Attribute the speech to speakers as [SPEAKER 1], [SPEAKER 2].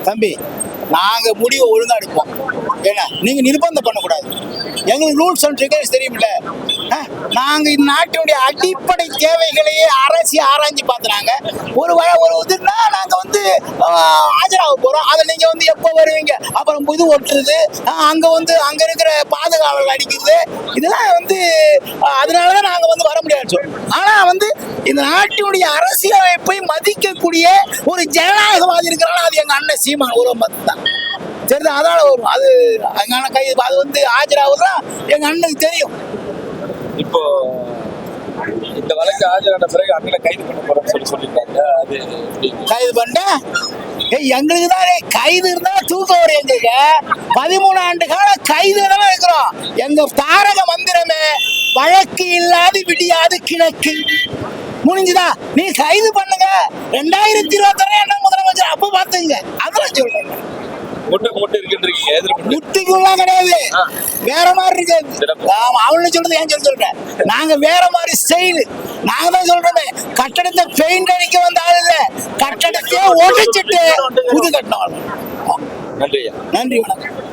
[SPEAKER 1] தம்பி, நாங்க முடிவை ஒழுங்கா எடுப்போம். ஏன்னா நீங்க நிர்பந்தம் பண்ணக்கூடாது. எங்களுக்கு ரூல்ஸ் அண்ட் ரெகுலேஷன் தெரியுமில்ல. நாங்க இந்த நாட்டினுடைய அடிப்படை தேவைகளையே அரசி ஆராய்ச்சி பார்த்துறாங்க. ஒரு இதுன்னா நாங்க வந்து ஆஜராக போறோம். அதை நீங்க வந்து எப்போ வருவீங்க, அப்புறம் இது ஒட்டுறது, அங்க வந்து அங்க இருக்கிற பாதுகாவலர் அடிக்கிறது, இதெல்லாம் வந்து அதனாலதான் நாங்க வந்து வர முடியாது. ஆனா வந்து இந்த நாட்டினுடைய அரசியலமைப்பை மதிக்கக்கூடிய ஒரு ஜனநாயகவாதி இருக்கிறாங்க, அது எங்க அண்ணன் சீமான் ஒரு தான். சரி, அதனால வரும். அது எங்க அண்ணன் கை அது வந்து ஆஜராகுதான் எங்க அண்ணனுக்கு தெரியும்.
[SPEAKER 2] இப்போ இந்த வழக்கு ஆஜரான பிறகு அண்ணனை கைது பண்ண போறோம்னு சொல்லியிருக்காங்க. அது
[SPEAKER 1] கைது பண்ண எங்களுக்கு தான் கைது இருந்தா தூக்கம் வரும். எங்களுக்கு 13 ஆண்டு கால கைது தான் இருக்கிறோம். எங்க தாரக மந்திரமே வழக்கு இல்லாது விடியாது கிழக்கு. முடிஞ்சுதா? நீ கைது பண்ணுங்க. 2026 என்ன முதலமைச்சர் அப்ப பாத்துங்க. அதெல்லாம் சொல்றேன். முட்டுக்குலாம் கிடையாது, வேற மாதிரி இருக்காது. அவனு சொல்றது ஏன் சொல்றேன், நாங்க வேற மாதிரி ஸ்டைல். நாங்க தான் சொல்றோமே, கட்டடத்தை பெயிண்ட் அடிக்க வந்த ஆள் இல்ல, கட்டடத்தையே ஒழிச்சிட்டு புது கட்டணம்.
[SPEAKER 2] நன்றி.
[SPEAKER 1] நன்றி, வணக்கம்.